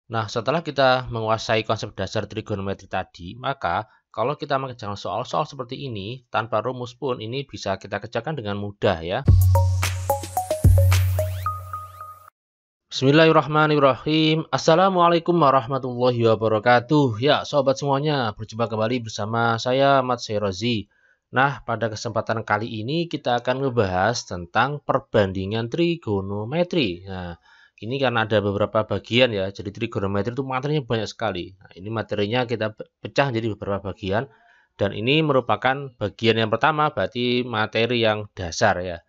Nah, setelah kita menguasai konsep dasar trigonometri tadi, maka kalau kita mengerjakan soal-soal seperti ini, tanpa rumus pun ini bisa kita kerjakan dengan mudah ya. Bismillahirrahmanirrahim. Assalamualaikum warahmatullahi wabarakatuh. Ya, sobat semuanya, berjumpa kembali bersama saya Ahmad Syairozi. Nah, pada kesempatan kali ini kita akan membahas tentang perbandingan trigonometri. Nah, ini kan ada beberapa bagian ya. Jadi trigonometri itu materinya banyak sekali. Nah, ini materinya kita pecah jadi beberapa bagian. Dan ini merupakan bagian yang pertama, berarti materi yang dasar ya.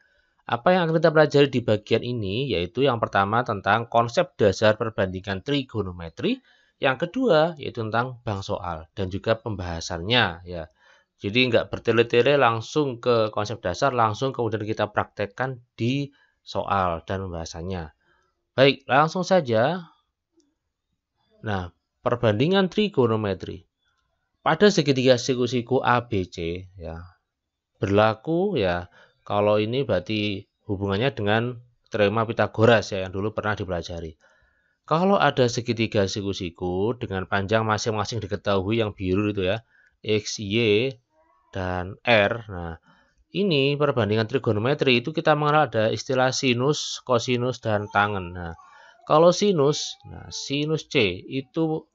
Apa yang akan kita pelajari di bagian ini yaitu yang pertama tentang konsep dasar perbandingan trigonometri, yang kedua yaitu tentang bank soal dan juga pembahasannya ya. Jadi nggak bertele-tele langsung ke konsep dasar, langsung kemudian kita praktekkan di soal dan pembahasannya. Baik, langsung saja. Nah, perbandingan trigonometri pada segitiga siku-siku ABC ya berlaku ya. Kalau ini berarti hubungannya dengan teorema Pitagoras ya yang dulu pernah dipelajari. Kalau ada segitiga siku-siku dengan panjang masing-masing diketahui yang biru itu ya, X, Y, dan R. Nah, ini perbandingan trigonometri itu kita mengenal ada istilah sinus, kosinus, dan tangen. Nah, kalau sinus, sinus C itu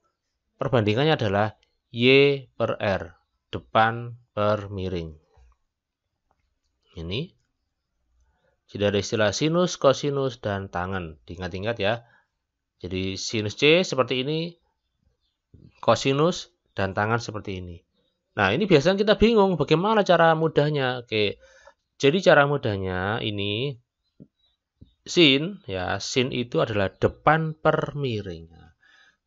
perbandingannya adalah Y per R, depan per miring. Ini. Jadi ada istilah sinus, kosinus, dan tangen. Diingat-ingat ya. Jadi sinus C seperti ini, kosinus, dan tangan seperti ini. Nah, ini biasanya kita bingung bagaimana cara mudahnya. Oke. Jadi cara mudahnya ini sin ya, sin itu adalah depan per miring.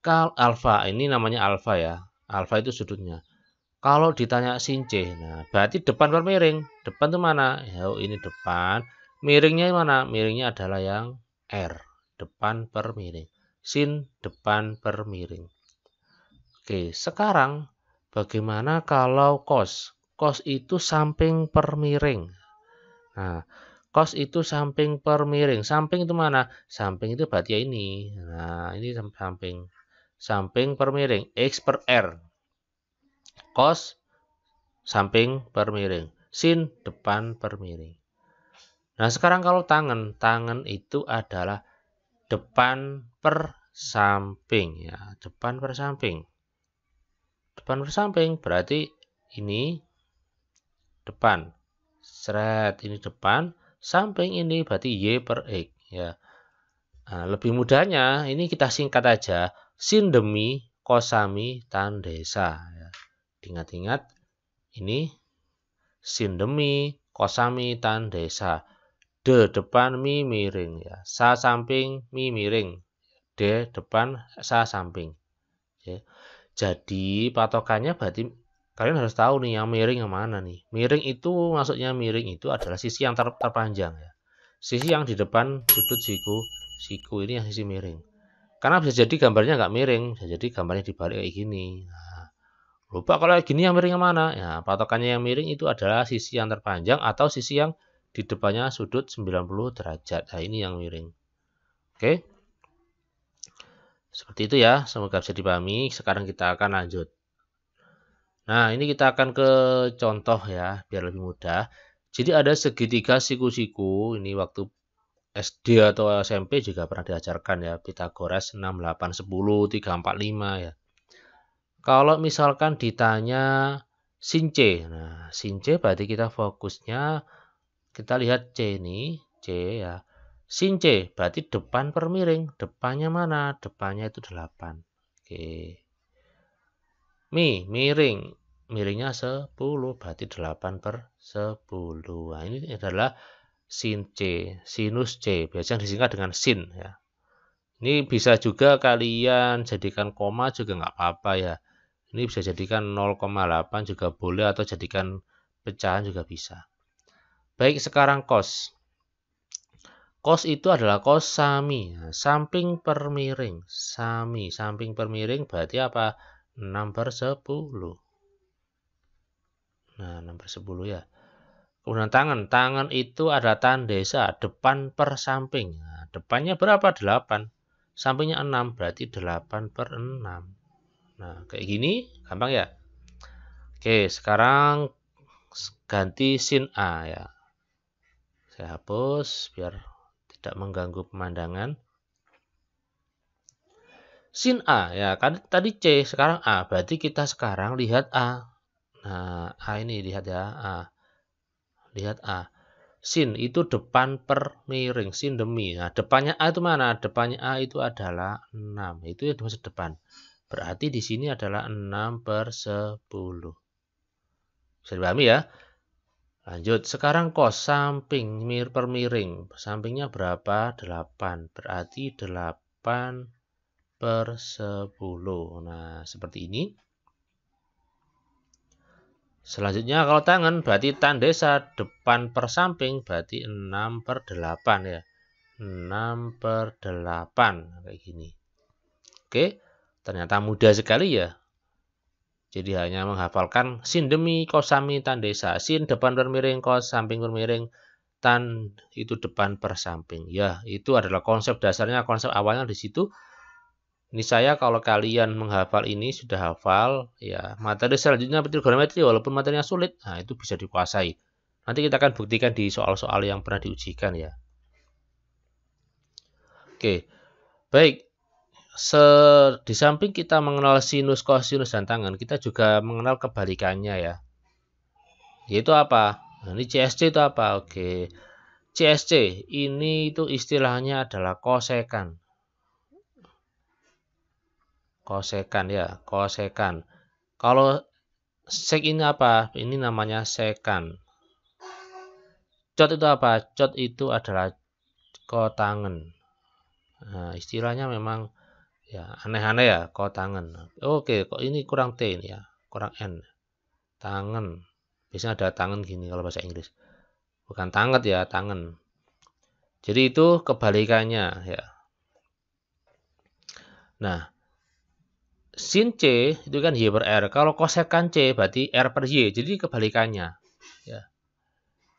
Kalau alfa ini namanya alfa ya. Alfa itu sudutnya. Kalau ditanya sin C, nah berarti depan per miring. Depan itu mana? Ya, ini depan. Miringnya mana? Miringnya adalah yang R. Depan per miring. Sin depan per miring. Oke, sekarang bagaimana kalau cos? Cos itu samping per miring. Nah, cos itu samping per miring. Samping itu mana? Samping itu berarti ya ini. Nah, ini samping. Samping per miring. X per R. Cos samping per miring. Sin depan per miring. Nah, sekarang kalau tangan. Tangan itu adalah depan per samping ya. Depan per samping. Depan per samping berarti ini depan. Seret ini depan. Samping ini berarti Y per X ya. Nah, lebih mudahnya ini kita singkat aja. Sin demi kosami tandesa ya. Ingat-ingat ini sin demi kosami tandesa. D depan mi miring ya. Sa samping mi miring. D depan sa samping. Ya. Jadi patokannya berarti kalian harus tahu nih yang miring yang mana nih. Miring itu maksudnya miring itu adalah sisi yang terpanjang ya. Sisi yang di depan sudut siku ini yang sisi miring. Karena bisa jadi gambarnya nggak miring, bisa jadi gambarnya dibalik kayak gini. Nah, lupa kalau gini yang miring yang mana? Ya, patokannya yang miring itu adalah sisi yang terpanjang atau sisi yang di depannya sudut 90 derajat. Nah, ini yang miring. Oke. Seperti itu ya, semoga bisa dipahami. Sekarang kita akan lanjut. Nah, ini kita akan ke contoh ya, biar lebih mudah. Jadi ada segitiga siku-siku, ini waktu SD atau SMP juga pernah diajarkan ya, Pitagoras 6, 8, 10, 3, 4, 5 ya. Kalau misalkan ditanya sin C, nah sin C berarti kita fokusnya, kita lihat C ini, C ya. Sin C berarti depan per miring, depannya mana? Depannya itu 8. Oke. Miring. Miringnya 10, berarti 8 per 10. Nah, ini adalah sin C, sinus C. Biasanya disingkat dengan sin ya. Ini bisa juga kalian jadikan koma juga nggak apa-apa ya. Ini bisa jadikan 0,8 juga boleh atau jadikan pecahan juga bisa. Baik, sekarang cos. Cos itu adalah cos sami, nah, samping per miring. Sami, samping per miring berarti apa? 6 per 10. Nah, 6 per 10 ya. Kemudian tangan. Tangan itu ada tandesa, depan per samping. Nah, depannya berapa? 8. sampingnya 6, berarti 8/6. Nah, kayak gini, gampang ya? Oke, sekarang ganti sin A ya. Saya hapus biar tidak mengganggu pemandangan. Sin A ya, kan tadi C, sekarang A. Berarti kita sekarang lihat A. Nah, A ini lihat ya, A. Lihat A. Sin itu depan per miring, sin demi. Nah, depannya A itu mana? Depannya A itu adalah 6. Itu yang dimaksud depan. Berarti di sini adalah 6/10. Bisa dipahami ya? Lanjut, sekarang cos samping per miring. Sampingnya berapa? 8. Berarti 8/10. Nah, seperti ini. Selanjutnya kalau tangan berarti tan desa depan per samping berarti 6/8 ya. 6/8 kayak gini. Oke, ternyata mudah sekali ya. Jadi hanya menghafalkan sin demi cos sami tan desa. Sin depan per miring, cos samping per miring, tan itu depan per samping. Ya, itu adalah konsep dasarnya, konsep awalnya di situ. Ini saya kalau kalian menghafal ini sudah hafal, ya materi selanjutnya trigonometri walaupun materinya sulit, nah itu bisa dikuasai. Nanti kita akan buktikan di soal-soal yang pernah diujikan ya. Oke, baik. Di samping kita mengenal sinus, kosinus, dan tangen, kita juga mengenal kebalikannya ya. Yaitu apa? Nah, ini CSC itu apa? Oke, CSC ini itu istilahnya adalah kosekan. Kosekan ya, kosekan. Kalau sek ini apa? Ini namanya sekan. Cot itu apa? Cot itu adalah kotangen. Nah, istilahnya memang ya aneh-aneh ya, kotangen. Oke, kok ini kurang T ini ya, kurang N. Tangen. Biasanya ada tangan gini kalau bahasa Inggris. Bukan tanget ya, tangen. Jadi itu kebalikannya ya. Nah, sin C itu kan Y per R. Kalau kosekan C berarti R per Y. Jadi kebalikannya. Ya.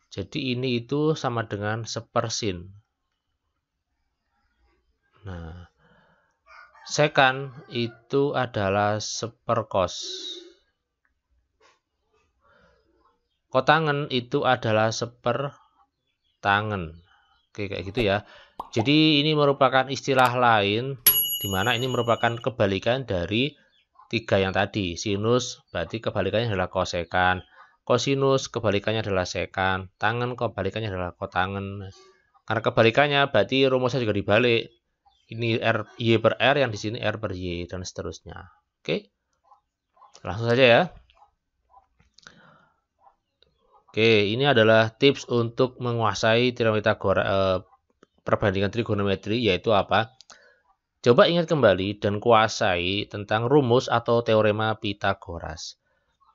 Jadi ini itu sama dengan sepersin. Nah, sekan itu adalah seperkos. Kotangen itu adalah sepertangen. Oke, kayak gitu ya. Jadi ini merupakan istilah lain di mana ini merupakan kebalikan dari tiga yang tadi. Sinus berarti kebalikannya adalah kosekan. Kosinus kebalikannya adalah sekan. Tangen kebalikannya adalah kotangen. Karena kebalikannya berarti rumusnya juga dibalik. Ini R Y per R, yang di sini R per Y, dan seterusnya. Oke. Langsung saja ya. Oke, ini adalah tips untuk menguasai perbandingan trigonometri, yaitu apa? Coba ingat kembali dan kuasai tentang rumus atau teorema Pitagoras.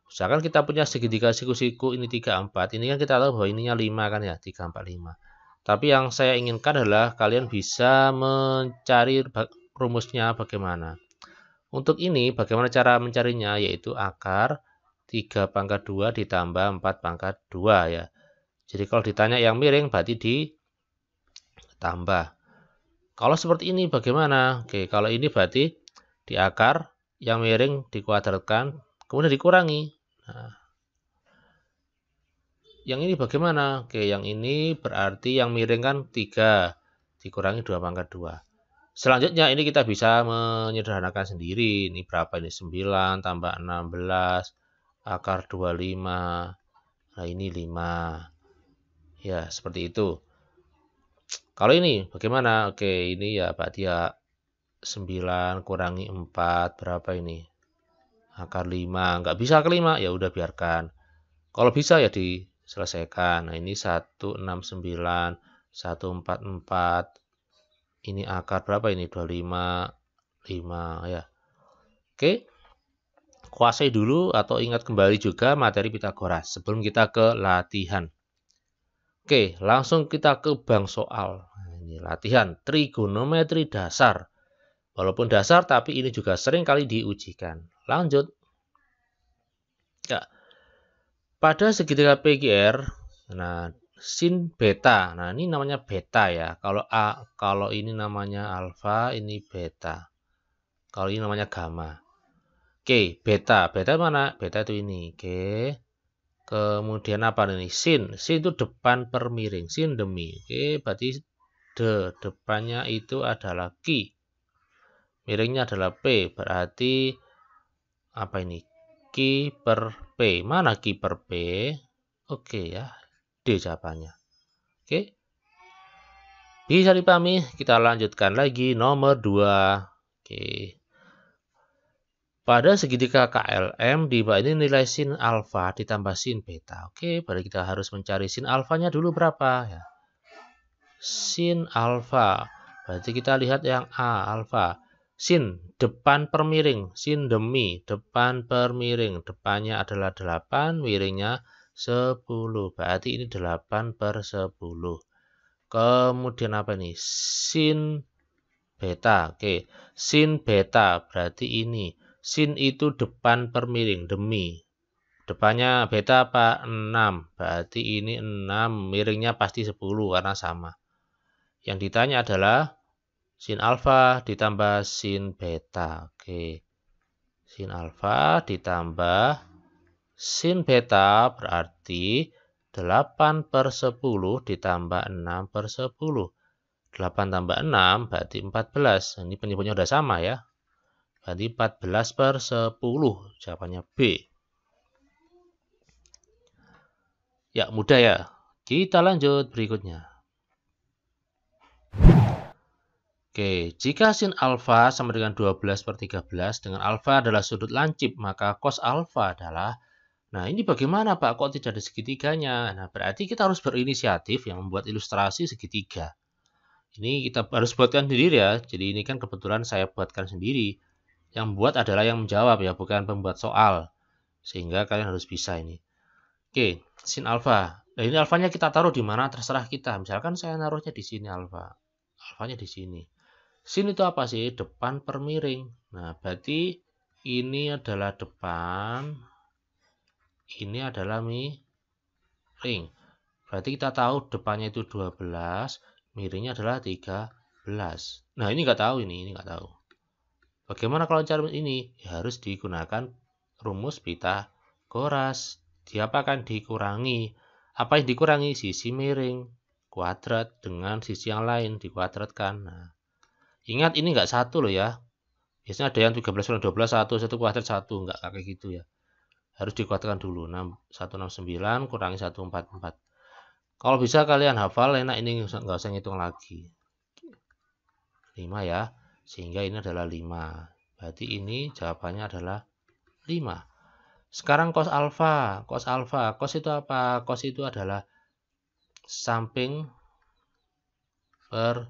Misalkan kita punya segitiga siku-siku ini 3, 4. Ini kan kita tahu bahwa ininya 5 kan ya, 3, 4, 5. Tapi yang saya inginkan adalah kalian bisa mencari rumusnya bagaimana. Untuk ini bagaimana cara mencarinya, yaitu akar 3/2 ditambah 4/2 ya. Jadi kalau ditanya yang miring berarti ditambah. Kalau seperti ini bagaimana? Oke, kalau ini berarti di akar yang miring dikuadratkan, kemudian dikurangi. Nah, yang ini bagaimana? Oke, yang ini berarti yang miring kan 3 dikurangi 2/2. Selanjutnya ini kita bisa menyederhanakan sendiri. Ini berapa ini? 9 tambah 16 akar 25. Nah, ini 5. Ya, seperti itu. Kalau ini bagaimana? Oke, ini ya berarti ya 9 kurangi 4 berapa ini? Akar 5. Nggak bisa ke 5, ya udah biarkan. Kalau bisa ya diselesaikan. Nah, ini 169, 144. Ini akar berapa ini? 25, 5 ya. Oke. Kuasai dulu atau ingat kembali juga materi Pitagoras sebelum kita ke latihan. Oke, langsung kita ke bank soal. Ini latihan trigonometri dasar. Walaupun dasar, tapi ini juga sering kali diujikan. Lanjut. Ya. Pada segitiga PGR, nah sin beta. Nah, ini namanya beta ya. Kalau ini namanya alfa, ini beta. Kalau ini namanya gamma. Oke, beta. Beta mana? Beta itu ini. Oke. Kemudian apa nih? Sin. Sin itu depan per miring. Sin demi. Oke, berarti depannya itu adalah Q. Miringnya adalah P. Berarti apa ini? Q per P. Mana Q per P? Oke ya. D jawabannya. Oke. Bisa dipahami? Kita lanjutkan lagi nomor 2. Oke. Pada segitiga KLM di bawah ini nilai sin alfa ditambah sin beta. Oke, berarti kita harus mencari sin alfanya dulu berapa ya. Sin alfa. Berarti kita lihat yang A, alfa. Sin depan per miring, sin demi depan per miring. Depannya adalah 8, miringnya 10. Berarti ini 8 per 10. Kemudian apa ini? Sin beta. Oke, sin beta berarti ini. Sin itu depan per miring, demi. Depannya beta apa? 6. Berarti ini 6, miringnya pasti 10 karena sama. Yang ditanya adalah sin alfa ditambah sin beta. Oke. Sin alfa ditambah sin beta berarti 8 per 10 ditambah 6 per 10. 8 tambah 6 berarti 14. Ini penyebutnya udah sama ya. Berarti 14 per 10. Jawabannya B. Ya, mudah ya. Kita lanjut berikutnya. Oke, jika sin alfa sama dengan 12 per 13 dengan alfa adalah sudut lancip, maka cos alfa adalah... Nah, ini bagaimana Pak? Kok tidak ada segitiganya? Nah, berarti kita harus berinisiatif yang membuat ilustrasi segitiga. Ini kita harus buatkan sendiri ya. Jadi ini kan kebetulan saya buatkan sendiri. Yang buat adalah yang menjawab ya, bukan pembuat soal. Sehingga kalian harus bisa ini. Oke, sin alfa. Nah, ini alfanya kita taruh di mana terserah kita. Misalkan saya naruhnya di sini alfa. Alfanya di sini. Sin itu apa sih? Depan per miring. Nah, berarti ini adalah depan. Ini adalah miring. Berarti kita tahu depannya itu 12. Miringnya adalah 13. Nah, ini nggak tahu ini nggak tahu. Bagaimana kalau cara ini? Ya, harus digunakan rumus Pitagoras. Diapakan? Dikurangi. Apa yang dikurangi? Sisi miring kuadrat dengan sisi yang lain dikuadratkan. Nah, ingat ini nggak satu loh ya. Biasanya ada yang 13 kurang 12 1 kuadrat 1, nggak kayak gitu ya. Harus dikuadratkan dulu. 169 kurangi 144. Kalau bisa kalian hafal, enak ini nggak usah ngitung lagi. 5 ya. Sehingga ini adalah 5. Berarti ini jawabannya adalah 5. Sekarang cos alfa. Cos alfa. Cos itu apa? Cos itu adalah samping per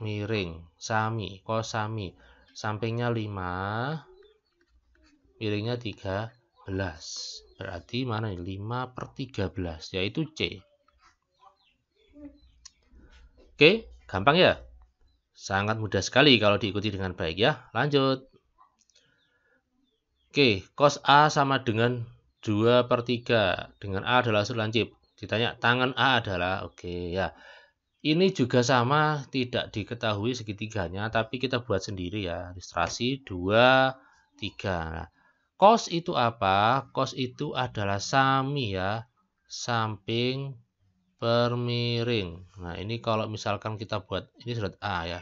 miring. Sami. Cos sami. Sampingnya 5. Miringnya 13. Berarti mana nih? 5 per 13. Yaitu C. Oke. Gampang ya? Sangat mudah sekali kalau diikuti dengan baik ya. Lanjut. Oke, cos A sama dengan 2 per 3. Dengan A adalah sudut lancip. Ditanya tangan A adalah, oke ya. Ini juga sama, tidak diketahui segitiganya, tapi kita buat sendiri ya. Ilustrasi 2, 3. Nah, cos itu apa? Cos itu adalah sami ya. Samping per miring. Nah, ini kalau misalkan kita buat, ini sudut A ya.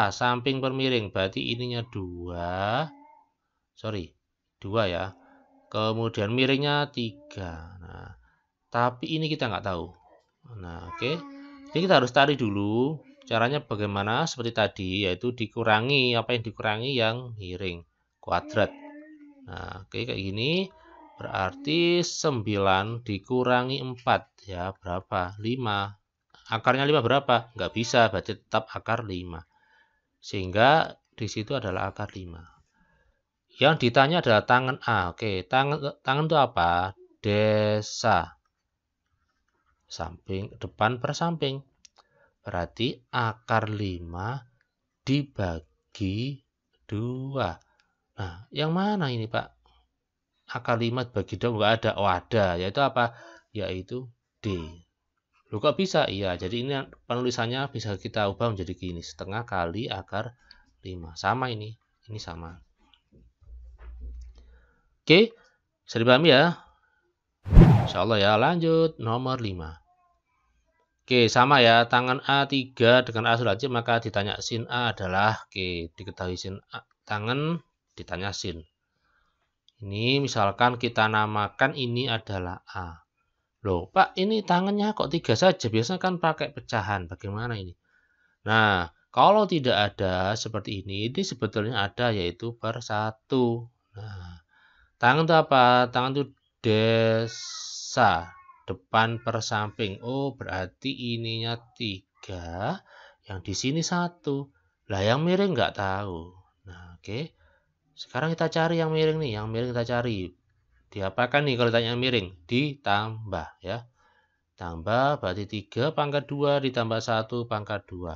Samping per miring, berarti ininya 2. Sorry, 2 ya. Kemudian miringnya 3. Nah, tapi ini kita nggak tahu. Nah, oke. Jadi kita harus tarik dulu. Caranya bagaimana? Seperti tadi, yaitu dikurangi. Apa yang dikurangi? Yang miring. Kuadrat. Nah, oke, kayak gini. Berarti 9 dikurangi 4. Ya, berapa? 5. Akarnya 5 berapa? Nggak bisa, berarti tetap akar 5. Sehingga di situ adalah akar 5. Yang ditanya adalah tangan A. Oke, tangan itu apa? Desa. Samping, depan per samping. Berarti akar 5 dibagi 2. Nah, yang mana ini Pak? Akar 5 dibagi 2 enggak ada. Oh, ada. Yaitu apa? Yaitu D. Loh kok bisa? Iya, jadi ini penulisannya bisa kita ubah menjadi gini, setengah kali akar 5. Sama ini sama. Oke, bisa dipahami ya? Insya Allah ya, lanjut nomor 5. Oke, sama ya, tangan A3 dengan A sulacip, maka ditanya sin A adalah, oke, diketahui sin A, tangan ditanya sin. Ini misalkan kita namakan ini adalah A. Loh, Pak, ini tangannya kok 3 saja? Biasanya kan pakai pecahan, bagaimana ini? Nah, kalau tidak ada seperti ini sebetulnya ada, yaitu per 1. Nah, tangan itu apa? Tangan itu desa. Depan per samping. Oh, berarti ininya 3, yang di sini 1. Lah, yang miring nggak tahu. Nah, oke. Sekarang kita cari yang miring nih. Yang miring kita cari. Diapakan nih kalau tanya miring? Ditambah ya. Tambah berarti 3 pangkat 2 ditambah 1 pangkat 2.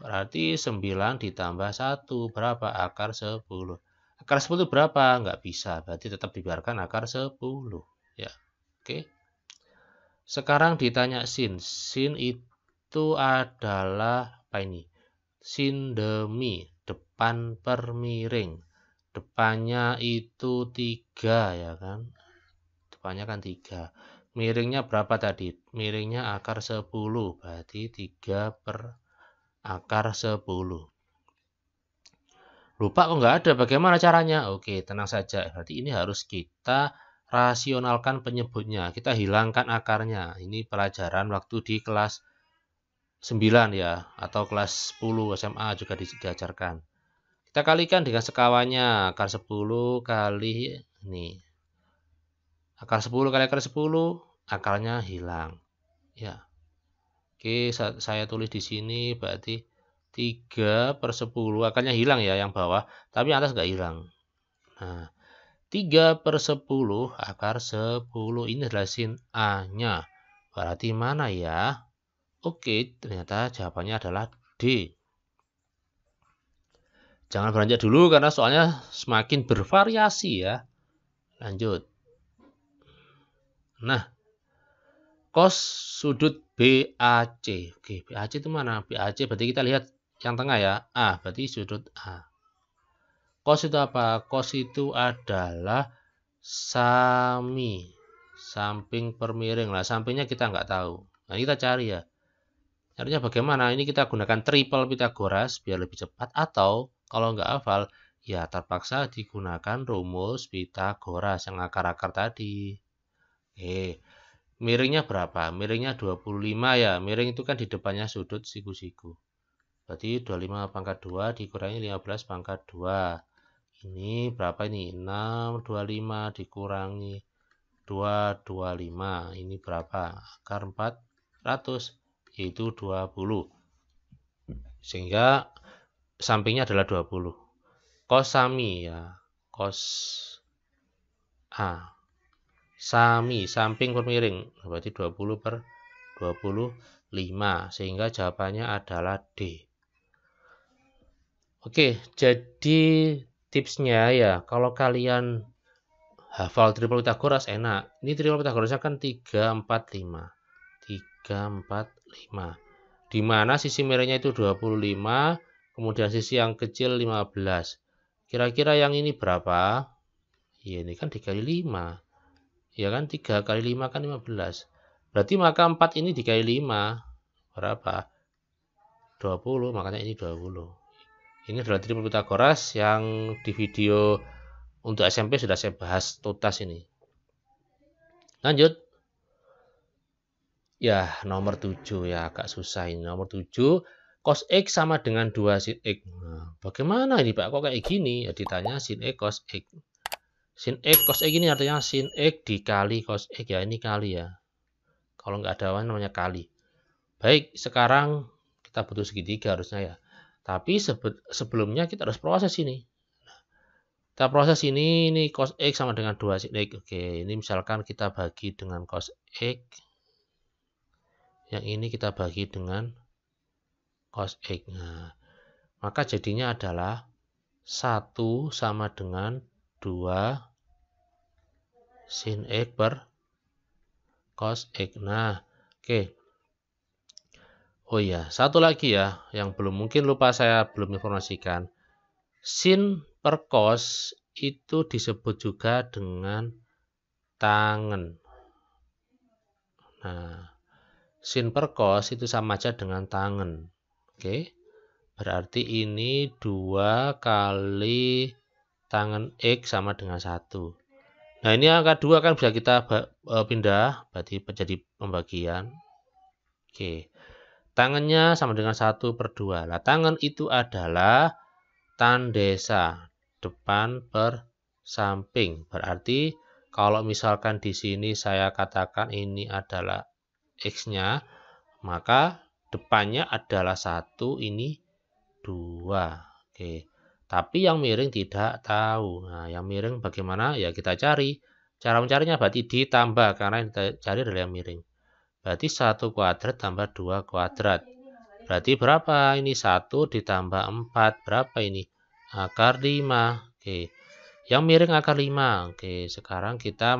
Berarti 9 ditambah 1. Berapa? Akar 10. Akar 10 berapa? Nggak bisa. Berarti tetap dibiarkan akar 10. Ya, oke. Sekarang ditanya sin. Sin itu adalah apa ini? Sin demi, depan per miring. Depannya itu 3 ya kan? Depannya kan 3. Miringnya berapa tadi? Miringnya akar 10. Berarti 3 per akar 10. Lupa kok nggak ada, bagaimana caranya? Oke, tenang saja. Berarti ini harus kita rasionalkan penyebutnya. Kita hilangkan akarnya. Ini pelajaran waktu di kelas 9 ya, atau kelas 10 SMA juga diajarkan. Kita kalikan dengan sekawannya. Akar 10 kali ini. Akar 10 kali akar 10, akarnya hilang. Ya. Oke, saya tulis di sini berarti 3 per 10, akarnya hilang ya yang bawah, tapi yang atas nggak hilang. Nah, 3 per 10 akar 10 ini adalah sin A-nya. Berarti mana ya? Oke, ternyata jawabannya adalah D. Jangan beranjak dulu karena soalnya semakin bervariasi ya. Lanjut. Nah, cos sudut BAC. Oke, BAC itu mana? BAC berarti kita lihat yang tengah ya. A, berarti sudut A. Cos itu apa? Cos itu adalah sami, samping per miring. Lah, sampingnya kita nggak tahu. Nah, kita cari ya. Caranya bagaimana? Ini kita gunakan triple Pythagoras biar lebih cepat. Atau kalau nggak hafal, ya terpaksa digunakan rumus Pythagoras yang akar-akar tadi. Oke. Miringnya berapa? Miringnya 25 ya. Miring itu kan di depannya sudut siku-siku. Berarti 25 pangkat 2 dikurangi 15 pangkat 2. Ini berapa ini? 625 dikurangi 225. Ini berapa? Akar 400, yaitu 20. Sehingga sampingnya adalah 20. Cos sami ya. Cos A. Sami, samping per miring. Berarti 20 per 25. Sehingga jawabannya adalah D. Oke, jadi tipsnya ya, kalau kalian hafal triple Pythagoras enak. Ini triple Pythagorasnya kan 3, 4, 5. 3, 4, 5. Di mana sisi miringnya itu 25, kemudian sisi yang kecil 15. Kira-kira yang ini berapa? Ya, ini kan dikali 5. Ya kan 3 kali 5 kan 15. Berarti maka 4 ini dikali 5. Berapa? 20, makanya ini 20. Ini adalah triple Pythagoras yang di video untuk SMP sudah saya bahas tuntas ini. Lanjut. Ya, nomor 7 ya, agak susah ini. Nomor 7, cos X sama dengan 2 sin X. Nah, bagaimana ini Pak? Kok kayak gini? Ya ditanya sin X cos X. Sin X cos X ini artinya sin X dikali cos X ya, ini kali ya. Kalau nggak ada namanya kali. Baik, sekarang kita butuh segitiga harusnya ya. Tapi sebelumnya kita harus proses ini. Kita proses ini cos X sama dengan 2 sin X. Oke, ini misalkan kita bagi dengan cos X. Yang ini kita bagi dengan cos X. Nah, maka jadinya adalah 1 sama dengan 2 sin X per cos X. Nah, oke. Oh iya, satu lagi ya, yang mungkin lupa saya belum informasikan. Sin per cos itu disebut juga dengan tangen. Nah, sin per cos itu sama aja dengan tangen. Oke. Berarti ini 2 kali tangen X sama dengan 1. Nah, ini angka 2 kan bisa kita pindah, berarti menjadi pembagian. Oke. Tangennya sama dengan 1/2. Nah, tangen itu adalah tandesa, depan per samping. Berarti kalau misalkan di sini saya katakan ini adalah X-nya, maka depannya adalah 1, ini 2. Oke. Tapi yang miring tidak tahu. Nah, yang miring bagaimana? Ya kita cari. Cara mencarinya berarti ditambah, karena yang kita cari adalah yang miring. Berarti 1 kuadrat tambah 2 kuadrat. Berarti berapa? Ini 1 ditambah 4. Berapa ini? Akar 5. Oke. Yang miring akar 5. Oke, sekarang kita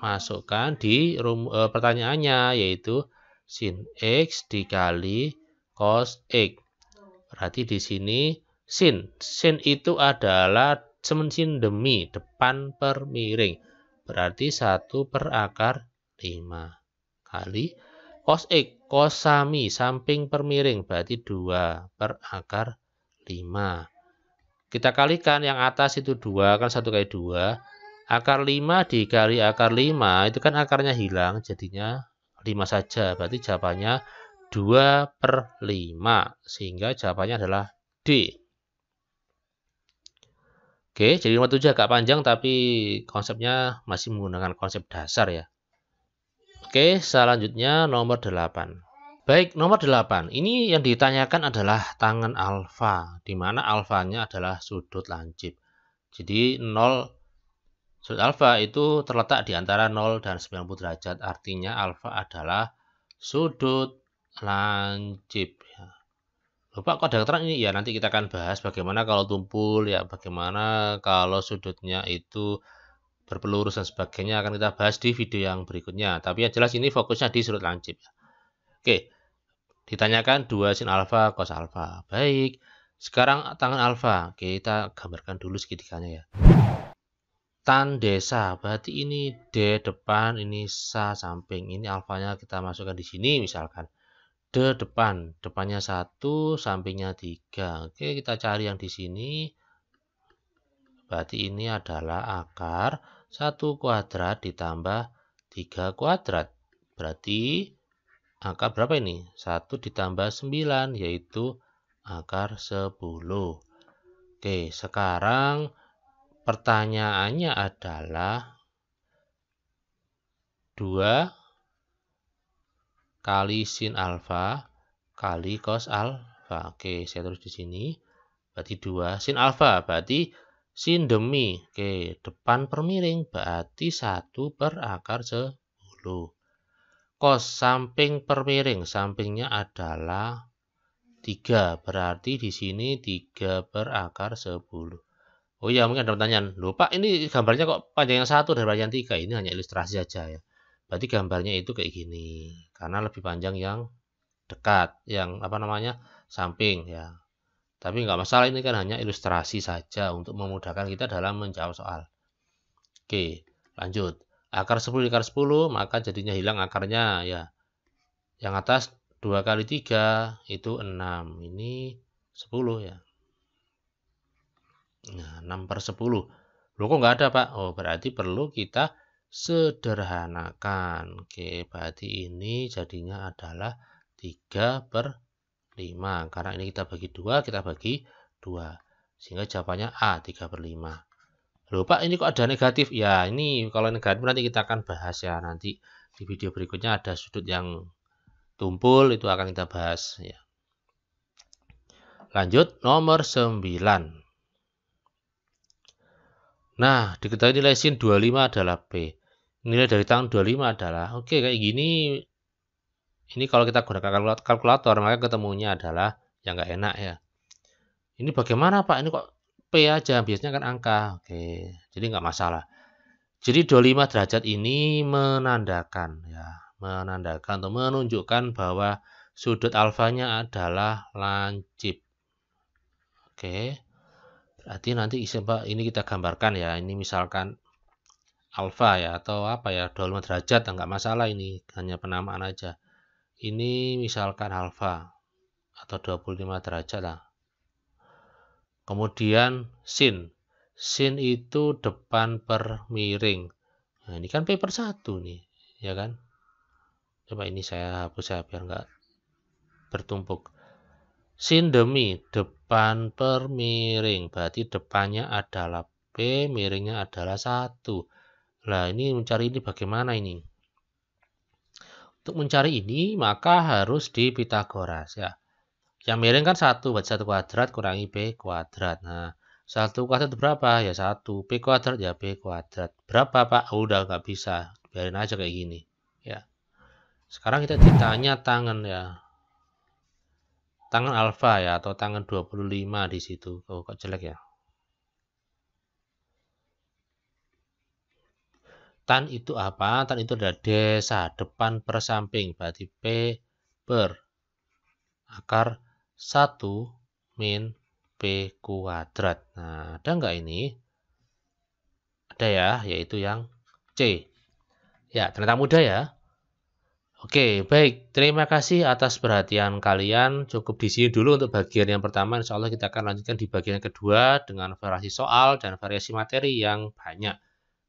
masukkan di pertanyaannya, yaitu sin X dikali cos X. Berarti di sini sin. Sin itu adalah sin demi, depan per miring. Berarti 1 per akar 5 kali cos X. Cos sami, samping per miring. Berarti 2 per akar 5. Kita kalikan yang atas itu 2, kan 1 kali 2. Akar 5 dikali akar 5, itu kan akarnya hilang, jadinya 5 saja. Berarti jawabannya 2/5, sehingga jawabannya adalah D. Oke, jadi nomor 7 agak panjang, tapi konsepnya masih menggunakan konsep dasar ya. Oke, selanjutnya nomor 8. Baik, nomor 8. Ini yang ditanyakan adalah tangen alfa, di mana alfanya adalah sudut lancip. Jadi 0, sudut alfa itu terletak di antara 0 dan 90 derajat. Artinya alfa adalah sudut lancip. Lupa kok ada keterangan ini ya, nanti kita akan bahas bagaimana kalau tumpul ya, bagaimana kalau sudutnya itu berpelurus dan sebagainya, akan kita bahas di video yang berikutnya. Tapi yang jelas ini fokusnya di sudut lancip. Oke, ditanyakan 2 sin alfa cos alfa. Baik, sekarang tangen alfa. Oke, kita gambarkan dulu segitiganya ya. Tandesa, berarti ini D depan, ini sa samping. Ini alfanya kita masukkan di sini misalkan. D depan, depannya 1, sampingnya 3. Oke, kita cari yang di sini. Berarti ini adalah akar 1 kuadrat ditambah 3 kuadrat. Berarti akar berapa ini? 1 ditambah 9, yaitu akar 10. Oke, sekarang pertanyaannya adalah 2 kali sin alfa kali cos alfa. Oke, saya tulis di sini. Berarti 2 sin alfa, berarti sin demi. Oke, depan per miring, berarti 1 per akar 10. Cos samping per miring, sampingnya adalah 3. Berarti di sini 3 per akar 10. Oh iya, mungkin ada pertanyaan. Loh Pak, ini gambarnya kok panjang yang 1 daripada yang 3? Ini hanya ilustrasi saja ya. Berarti gambarnya itu kayak gini. Karena lebih panjang yang dekat, yang samping ya. Tapi nggak masalah, ini kan hanya ilustrasi saja untuk memudahkan kita dalam menjawab soal. Oke, lanjut. Akar 10 dikali 10, maka jadinya hilang akarnya ya. Yang atas 2 kali 3 itu 6. Ini 10 ya. Nah, 6/10. Loh kok nggak ada Pak? Oh, berarti perlu kita sederhanakan. Oke, berarti ini jadinya adalah 3/5. Karena ini kita bagi 2, kita bagi 2. Sehingga jawabannya A, 3/5. Loh Pak, ini kok ada negatif? Ya, ini kalau negatif nanti kita akan bahas ya. Nanti di video berikutnya ada sudut yang tumpul, itu akan kita bahas ya. Lanjut, nomor 9. Nah, diketahui nilai sin 25 adalah P. Nilai dari tangen 25 adalah, oke kayak gini. Ini kalau kita gunakan kalkulator, maka ketemunya adalah yang nggak enak ya. Ini bagaimana Pak? Ini kok P aja, biasanya kan angka. Oke, jadi nggak masalah. Jadi 25 derajat ini menandakan atau menunjukkan bahwa sudut alfanya adalah lancip. Oke. Berarti nanti ini kita gambarkan ya. Ini misalkan alfa ya atau apa ya, 25 derajat enggak masalah, ini hanya penamaan aja. Ini misalkan alfa atau 25 derajat lah. Kemudian sin. Sin itu depan per miring. Nah, ini kan P per 1 nih, ya kan? Coba ini saya hapus ya biar nggak bertumpuk. Sin demi depan per miring, berarti depannya adalah P, miringnya adalah 1. Nah, ini mencari ini bagaimana ini? Untuk mencari ini, maka harus di Pitagoras ya. Yang miring kan 1, berarti 1 kuadrat kurangi B kuadrat. Nah, 1 kuadrat itu berapa? Ya 1. P kuadrat ya B kuadrat. Berapa, Pak? Udah nggak bisa. Biarin aja kayak gini. Ya. Sekarang kita ditanya tangan ya. Tangan alfa ya, atau tangan 25 di situ. Oh, kok jelek ya? Tan itu apa? Tan itu adalah desa, depan per samping. Berarti P per akar 1 min P kuadrat. Nah, ada nggak ini? Ada ya, yaitu yang C. Ya, ternyata mudah ya. Oke, baik. Terima kasih atas perhatian kalian. Cukup di sini dulu untuk bagian yang pertama. Insya Allah kita akan lanjutkan di bagian kedua dengan variasi soal dan variasi materi yang banyak.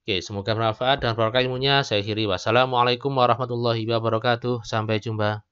Oke, semoga bermanfaat dan barokah ilmunya. Saya akhiri. Wassalamualaikum warahmatullahi wabarakatuh. Sampai jumpa.